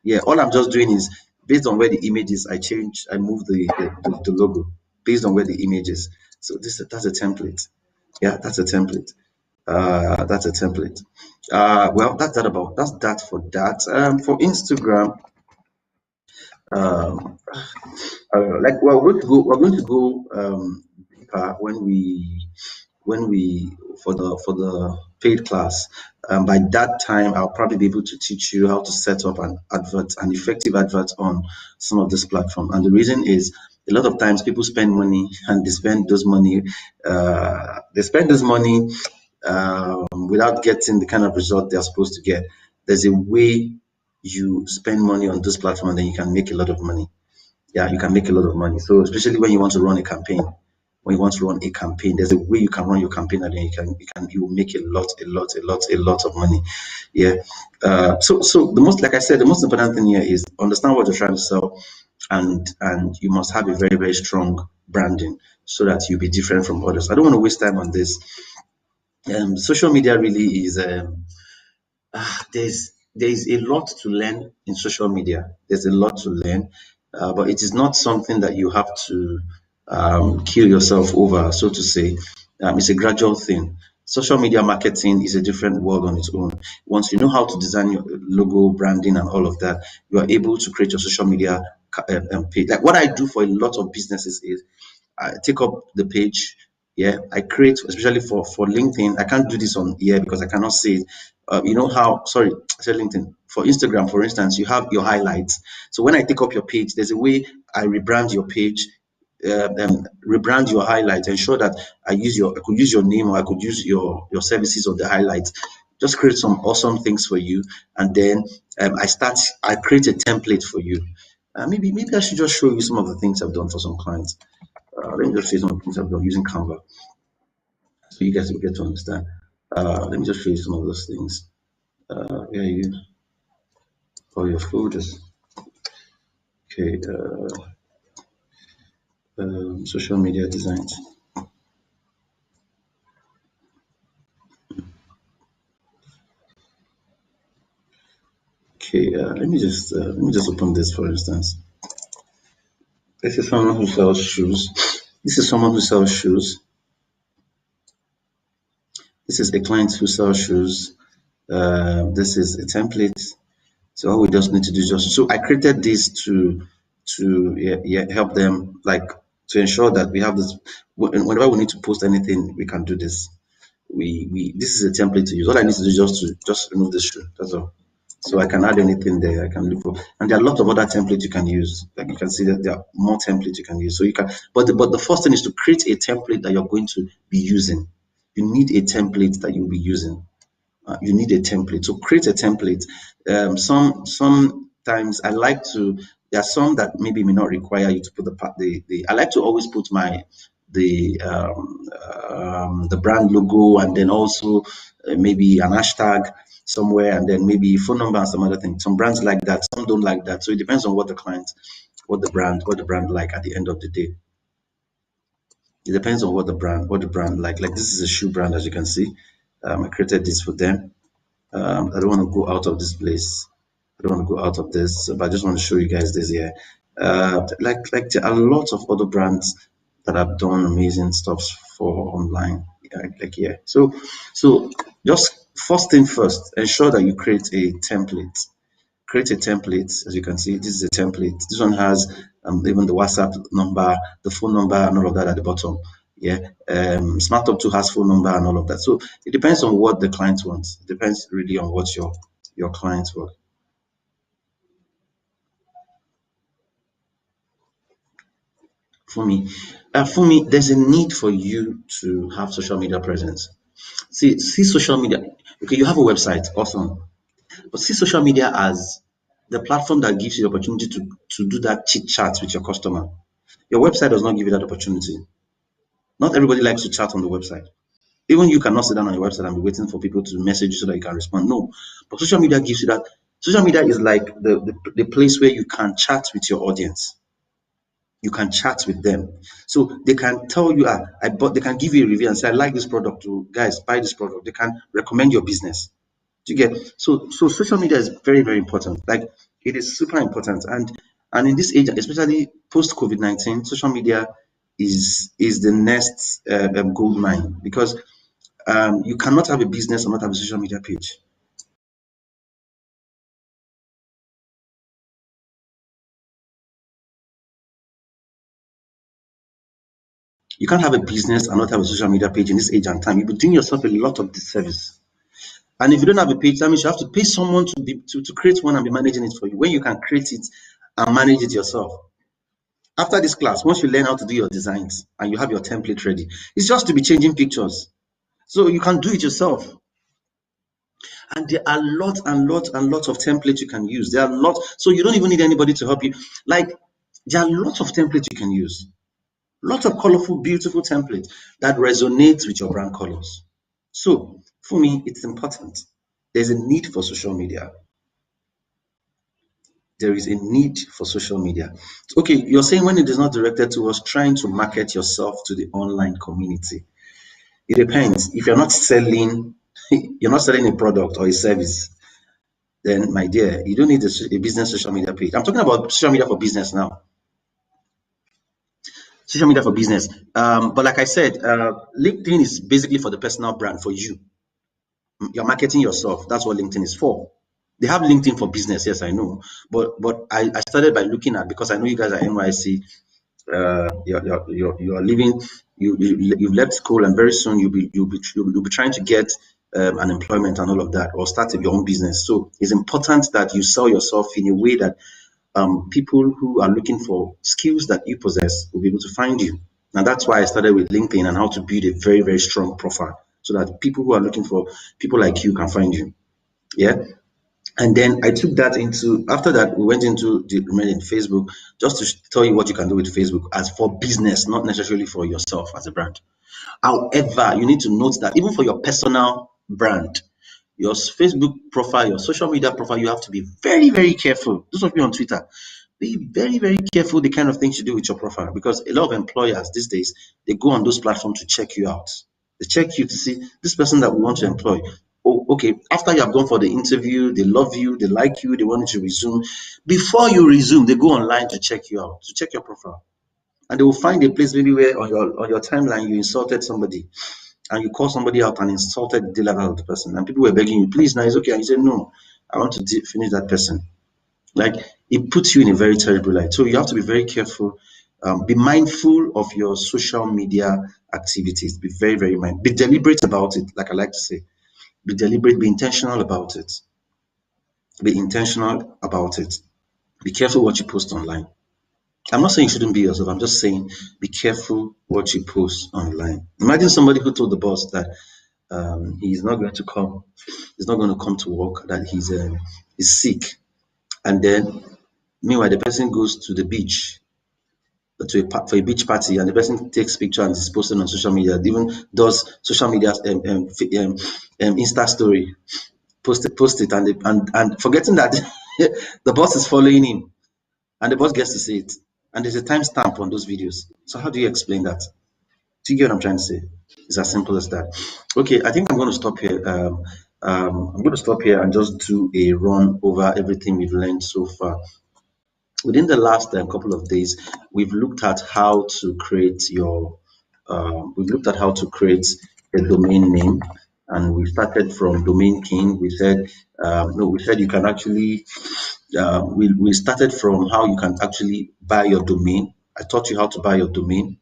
Speaker 1: Yeah, all I'm just doing is based on where the image is, I move the logo based on where the image is. So that's a template. Yeah, that's a template. That's a template. Well, that's that for that. For Instagram, um, like we're going to go deeper when we for the paid class. By that time, I'll probably be able to teach you how to set up an effective advert on some of this platform. And the reason is a lot of times people spend money and they spend this money without getting the kind of result they're supposed to get. There's a way you spend money on this platform and then you can make a lot of money. Yeah, you can make a lot of money. So especially when you want to run a campaign, there's a way you can run your campaign and then you will make a lot of money. Yeah. So the most, like I said, the most important thing here is understand what you're trying to sell, and you must have a very, very strong branding so that you'll be different from others. I don't want to waste time on this. Social media really is there's a lot to learn in social media. There's a lot to learn, but it is not something that you have to kill yourself over, so to say. It's a gradual thing. Social media marketing is a different world on its own. Once you know how to design your logo, branding, and all of that, you are able to create your social media page. Like what I do for a lot of businesses is I take up the page. Yeah, I create, especially for LinkedIn. I can't do this on here because I cannot see it. You know how? Sorry, I said LinkedIn. For Instagram, for instance, you have your highlights. So when I take up your page, there's a way I rebrand your page, rebrand your highlights, ensure that I could use your name or I could use your services on the highlights. Just create some awesome things for you, and then I create a template for you. Maybe I should just show you some of the things I've done for some clients. Let me just show you some of the things I've done using Canva so you guys will get to understand. Let me just show you some of those things. Where are you? Oh, your folders. Okay. Social media designs. Okay, let me just open this for instance. This is someone who sells shoes. This is someone who sells shoes. This is a client who sells shoes. This is a template. So all we just need to do is just so I created this to help them, like, to ensure that we have this whenever we need to post anything, we can do this. We This is a template to use. All I need to do is just remove this shoe. That's all. So I can add anything there. I can look for, and there are a lot of other templates you can use. Like you can see that there are more templates you can use. So you can, but the first thing is to create a template that you're going to be using. You need a template that you'll be using. You need a template. So create a template. Sometimes I like to. There are some that maybe may not require you to put the. I like to always put the brand logo, and then also maybe an hashtag somewhere, and then maybe phone number and some other things. Some brands like that. Some don't like that. So it depends on what the client, what the brand like at the end of the day. It depends on what the brand like. Like this is a shoe brand, as you can see. I created this for them. I don't want to go out of this place. I don't want to go out of this, but I just want to show you guys this here. Like there are lots of other brands that have done amazing stuff for online, like here. So just first thing first, ensure that you create a template. Create a template. As you can see, this is a template. This one has even the WhatsApp number, the phone number, and all of that at the bottom. Yeah. Smarthub too has phone number and all of that. So it depends on what the client wants. It depends really on what your clients want. For me, there's a need for you to have social media presence. See social media. Okay, you have a website, awesome. But see social media as the platform that gives you the opportunity to do that chit chat with your customer. Your website does not give you that opportunity. Not everybody likes to chat on the website. Even you cannot sit down on your website and be waiting for people to message you so that you can respond. No. But social media gives you that. Social media is like the place where you can chat with your audience. You can chat with them. So they can tell you, they can give you a review and say, I like this product. To guys, buy this product. They can recommend your business. Do you get? So social media is very, very important. Like it is super important. And in this age, especially post COVID-19, social media is the next gold mine, because you cannot have a business and not have a social media page. You can't have a business and not have a social media page in this age and time. You'll be doing yourself a lot of disservice. And if you don't have a page, that means you have to pay someone to create one and be managing it for you, when you can create it and manage it yourself. After this class, once you learn how to do your designs and you have your template ready, it's just to be changing pictures. So you can do it yourself. And there are lots and lots and lots of templates you can use. There are lots, so you don't even need anybody to help you. Like there are lots of templates you can use. Lots of colorful, beautiful templates that resonate with your brand colors. So for me, it's important. There's a need for social media. There is a need for social media. Okay, you're saying when it is not directed towards trying to market yourself to the online community. It depends. If you're not selling, you're not selling a product or a service, then my dear, you don't need a business social media page. I'm talking about social media for business now. Social media for business. But like I said, LinkedIn is basically for the personal brand, for you. You're marketing yourself. That's what LinkedIn is for. They have LinkedIn for business, yes, I know. But I started by looking at, because I know you guys are NYC, you're leaving, you've left school, and very soon you'll be trying to get an employment and all of that, or start your own business. So it's important that you sell yourself in a way that people who are looking for skills that you possess will be able to find you. And that's why I started with LinkedIn and how to build a very, very strong profile, so that people who are looking for people like you can find you. Yeah. And then I took that into, after that, we went into the remaining Facebook, just to tell you what you can do with Facebook as for business, not necessarily for yourself as a brand. However, you need to note that even for your personal brand, your Facebook profile, your social media profile, you have to be very, very careful. Those of you on Twitter, be very, very careful the kind of things you do with your profile, because a lot of employers these days, they go on those platforms to check you out. They check you to see this person that we want to employ. Oh, okay, after you have gone for the interview, they love you, they like you, they want you to resume. Before you resume, they go online to check you out, to check your profile. And they will find a place maybe where on your timeline you insulted somebody and you call somebody out and insulted the level of the person. And people were begging you, please, now it's okay. And you said, no, I want to finish that person. Like, it puts you in a very terrible light. So you have to be very careful. Be mindful of your social media activities. Be very, very mindful. Be deliberate about it, like I like to say. Be deliberate, be intentional about it. Be intentional about it. Be careful what you post online. I'm not saying you shouldn't be yourself. I'm just saying be careful what you post online. Imagine somebody who told the boss that he's not going to come, he's not going to come to work, that he's sick, and then meanwhile the person goes to the beach for a beach party, and the person takes picture and is posting on social media, even does social media Insta story, post it, and and forgetting that the boss is following him, and the boss gets to see it, and there's a timestamp on those videos. So how do you explain that? Do you get what I'm trying to say? It's as simple as that. Okay, I think I'm going to stop here. I'm going to stop here and just do a run over everything we've learned so far. Within the last couple of days, we've looked at how to create we've looked at how to create a domain name, and we started from Domain King. We said, no, we said you can actually, we started from how you can actually buy your domain. I taught you how to buy your domain,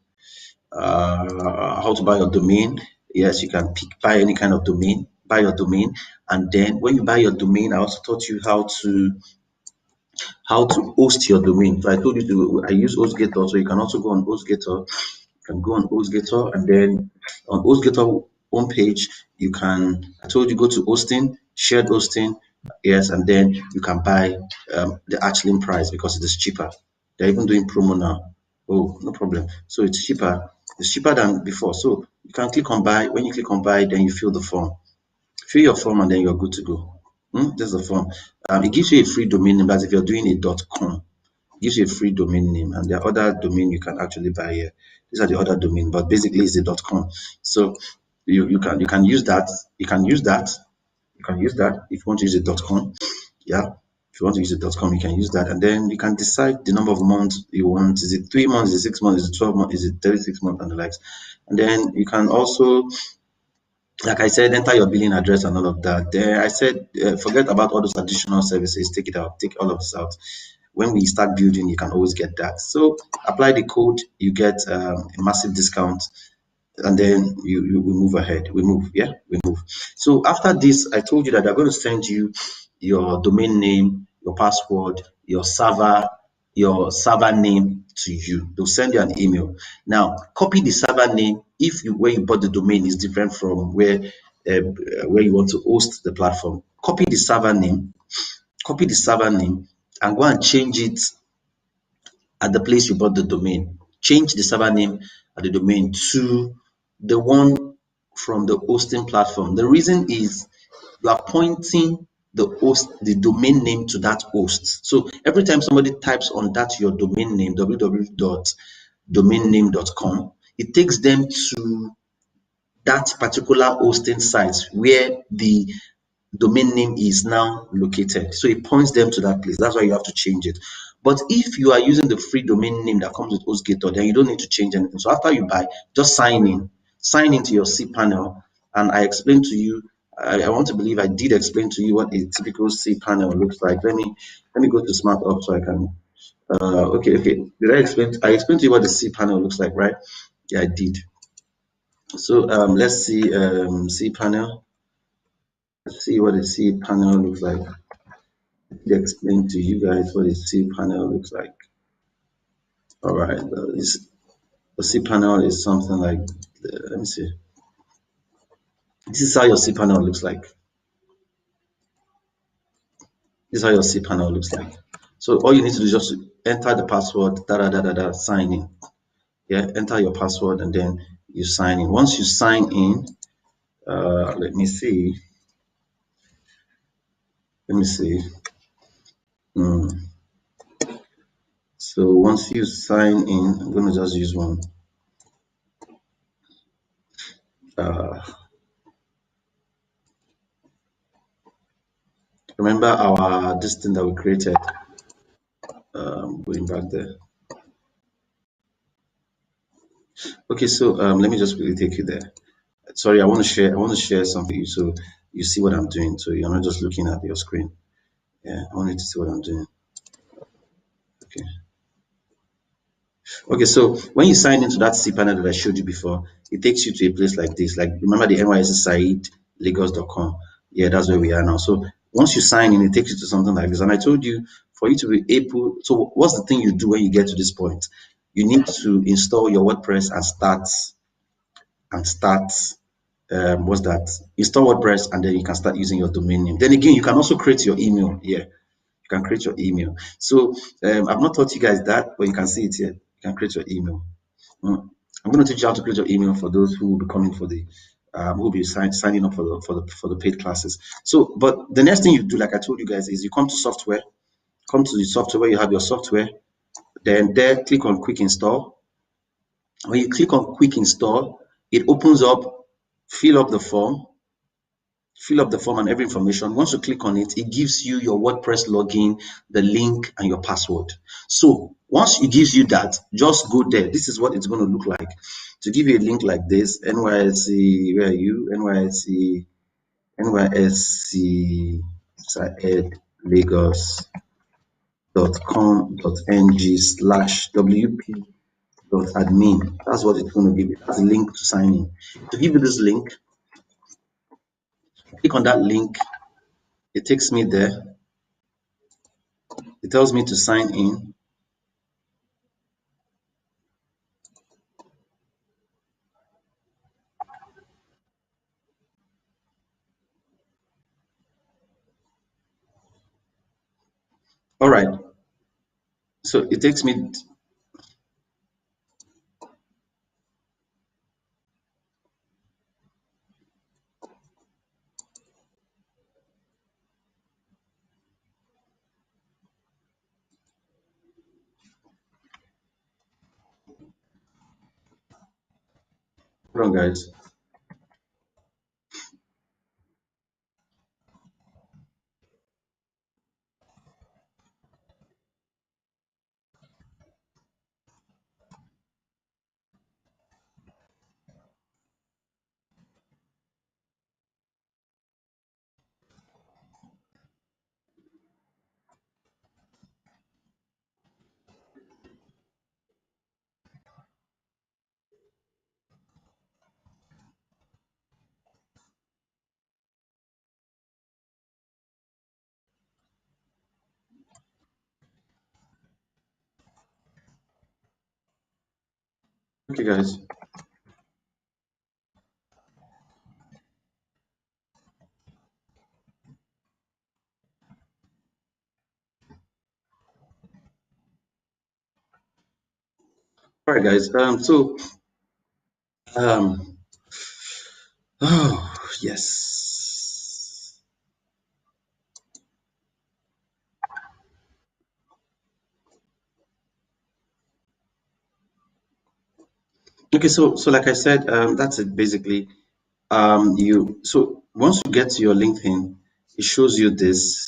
Speaker 1: how to buy your domain. Yes, you can buy any kind of domain, buy your domain, and then when you buy your domain, I also taught you how to host your domain. So I told you I use HostGator, so you can also go on HostGator. You can go on HostGator, and then on HostGator homepage, I told you go to hosting, shared hosting, yes, and then you can buy the Archlin price because it is cheaper. They're even doing promo now. Oh, no problem. So it's cheaper. It's cheaper than before. So you can click on buy. When you click on buy, then you fill the form. Fill your form and then you're good to go. This is the form. It gives you a free domain name. That's if you're doing a .com. It gives you a free domain name, and there are other domain you can actually buy here. These are the other domain, but basically it's the .com. So you can use that. You can use that. You can use that if you want to use a .com. Yeah. If you want to use a .com, you can use that, and then you can decide the number of months you want. Is it 3 months? Is it 6 months? Is it 12 months? Is it 36 months? And the likes. And then you can also, like I said, enter your billing address and all of that. There, I said, forget about all those additional services. Take it out. Take all of this out. When we start building, you can always get that. So apply the code, you get a massive discount, and then we move ahead. We move, yeah, we move. So after this, I told you that they're going to send you your domain name, your password, your server name to you. They'll send you an email. Now, copy the server name if where you bought the domain is different from where you want to host the platform. Copy the server name, and go and change it at the place you bought the domain. Change the server name at the domain to the one from the hosting platform. The reason is you are pointing the domain name to that host. So every time somebody types on that your domain name, www.domainname.com, it takes them to that particular hosting site where the domain name is now located. So it points them to that place. That's why you have to change it. But if you are using the free domain name that comes with HostGator, then you don't need to change anything. So after you buy, just sign into your cPanel. And I explained to you, I want to believe I did explain to you what a typical cPanel looks like. Let me go to Smarthub so I can. Okay. Did I explain? I explained to you what the cPanel looks like, right? Yeah, I did. So let's see cPanel. Let's see what the cPanel looks like. Explain to you guys what a cPanel looks like. All right, the cPanel is something like, let me see. This is how your cPanel looks like. This is how your cPanel looks like. So all you need to do is just enter the password, sign in. Yeah, enter your password and then you sign in. Once you sign in, let me see. So once you sign in, I'm going to just use one. Remember our this thing that we created, going back there. Okay, so let me just quickly take you there. Sorry, I want to share something so you see what I'm doing. So you're not just looking at your screen. Yeah, I want you to see what I'm doing. Okay. Okay, so when you sign into that C panel that I showed you before, it takes you to a place like this. Like remember the NYSC Lagos.com. Yeah, that's where we are now. So once you sign in, it takes you to something like this. And I told you for you to be able, so what's the thing you do when you get to this point? You need to install your WordPress and start what's that? Install WordPress and then you can start using your domain name. Then again, you can also create your email here. You can create your email. So I've not taught you guys that, but you can see it here. You can create your email. I'm going to teach you how to create your email for those who will be coming for the who will be signing up for the paid classes. So, but the next thing you do, like I told you guys, is you come to software, come to the software where you have your software, then there click on quick install. When you click on quick install, it opens up, fill up the form, and every information. Once you click on it, it gives you your WordPress login, the link, and your password. So once it gives you that, just go there. This is what it's going to look like. To give you a link like this, NYSC, where are you? NYSC lagos.com.ng/wp.admin. That's what it's going to give you. That's a link to sign in. To give you this link, click on that link. It takes me there. It tells me to sign in. All right. So it takes me. Hold on, guys. Okay, guys. All right, guys. Um, oh yes. Okay, so like I said, that's it basically. You so once you get to your LinkedIn, it shows you this.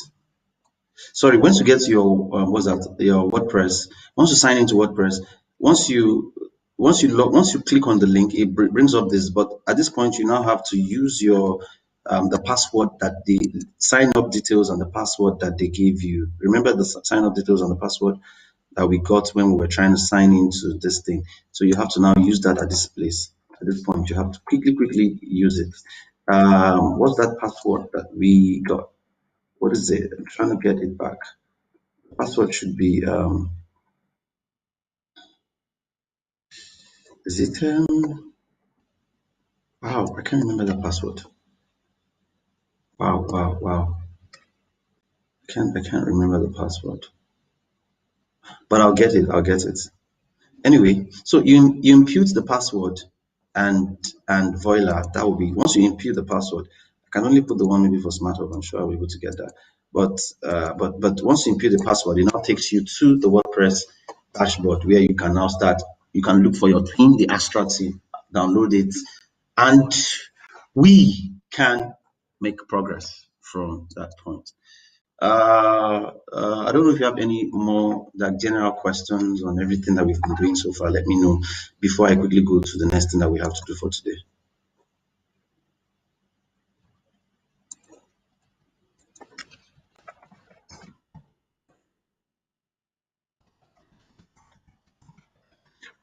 Speaker 1: Sorry, once you get to your what's that? Your WordPress. Once you sign into WordPress, once you once you click on the link, it brings up this. But at this point, you now have to use your the password that the sign up details and the password that they gave you. Remember the sign up details and the password that we got when we were trying to sign into this thing. So you have to now use that at this place. At this point, you have to quickly use it. What's that password that we got? What is it? I'm trying to get it back. Password should be is it wow, I can't remember the password. Wow. I can't remember the password. But I'll get it. Anyway, so you impute the password and voila, that will be once you impute the password. I can only put the one maybe for Smarthub. I'm sure I'll be able to get that. But once you impute the password, it now takes you to the WordPress dashboard where you can now start. You can look for your theme, the Astra theme, download it, and we can make progress from that point. I don't know if you have any more like general questions on everything that we've been doing so far. Let me know before I quickly go to the next thing that we have to do for today.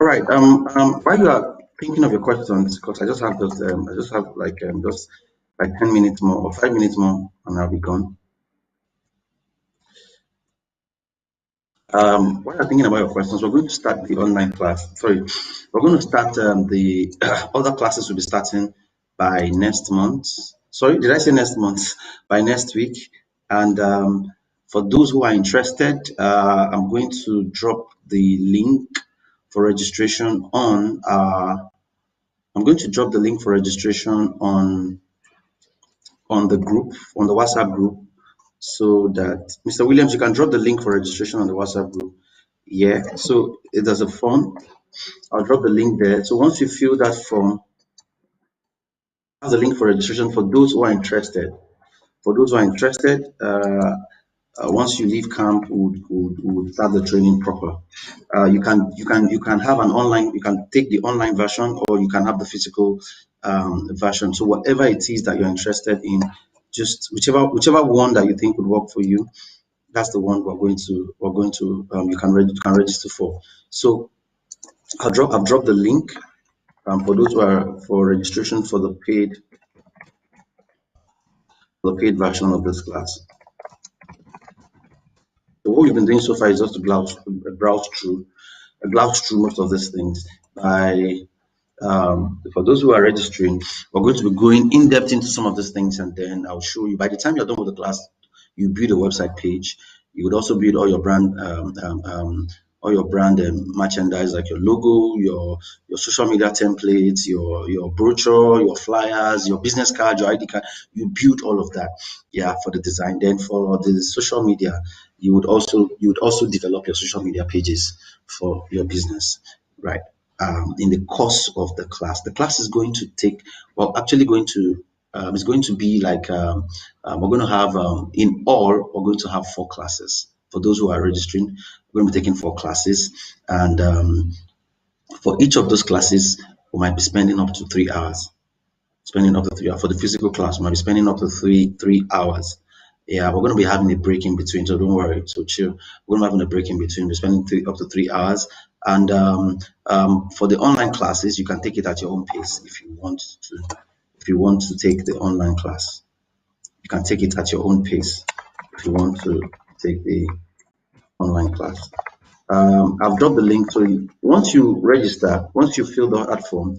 Speaker 1: All right. While you are thinking of your questions, because I just have like just like 10 minutes more or 5 minutes more, and I'll be gone. While you're thinking about your questions, we're going to start the online class. Sorry, we're going to start the other classes will be starting by next month. Sorry, did I say next month? By next week. And for those who are interested, I'm going to drop the link for registration on. I'm going to drop the link for registration on the group, on the WhatsApp group, so that Mr. Williams, you can drop the link for registration on the WhatsApp group. Yeah, so there's a form. I'll drop the link there. So once you fill that form, that's the link for registration for those who are interested. For those who are interested, once you leave camp, we would start the training proper. You can have an online. You can take the online version, or you can have the physical version. So whatever it is that you're interested in, just whichever one that you think would work for you, that's the one we're going to you can register for. So I've dropped the link for those who are for registration for the paid version of this class. So what we've been doing so far is just to browse through most of these things. By For those who are registering, we're going to be going in depth into some of these things, and then I'll show you. By the time you're done with the class, you build a website page. You would also build all your brand merchandise, like your logo, your social media templates, your brochure, your flyers, your business card, your ID card. You build all of that, yeah, for the design. Then for the social media, you would also develop your social media pages for your business, right? In the course of the class. The class is going to take, well, actually going to, it's going to be like, we're going to have, in all, we're going to have 4 classes. For those who are registering, we're going to be taking 4 classes. And for each of those classes, we might be spending up to 3 hours. Spending up to 3 hours. For the physical class, we might be spending up to three hours. Yeah, we're going to be having a break in between, so don't worry. So chill. We're going to be having a break in between. We're spending up to 3 hours. And for the online classes, you can take it at your own pace if you want to. If you want to take the online class, you can take it at your own pace. If you want to take the online class, I've dropped the link. So once you register, once you fill that form,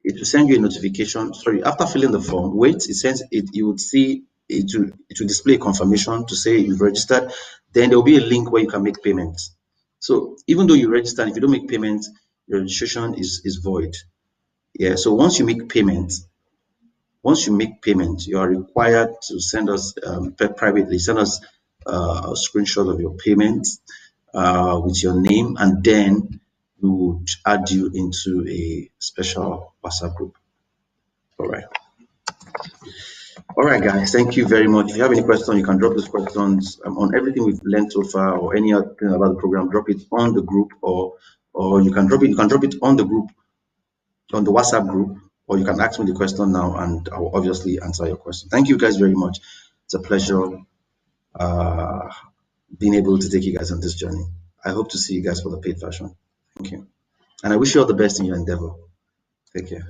Speaker 1: it will send you a notification. Sorry, after filling the form, wait, it sends it, you would see it will display a confirmation to say you've registered. Then there will be a link where you can make payments. So even though you register, if you don't make payments, your registration is void. Yeah. So once you make payment, you are required to send us privately, send us a screenshot of your payment with your name, and then we would add you into a special WhatsApp group. All right. All right, guys. Thank you very much. If you have any questions, you can drop those questions on everything we've learned so far, or any other thing about the program. Drop it on the group, or you can drop it. You can drop it on the group, on the WhatsApp group, or you can ask me the question now, and I will obviously answer your question. Thank you guys very much. It's a pleasure uh, being able to take you guys on this journey. I hope to see you guys for the paid version. Thank you, and I wish you all the best in your endeavor. Take care.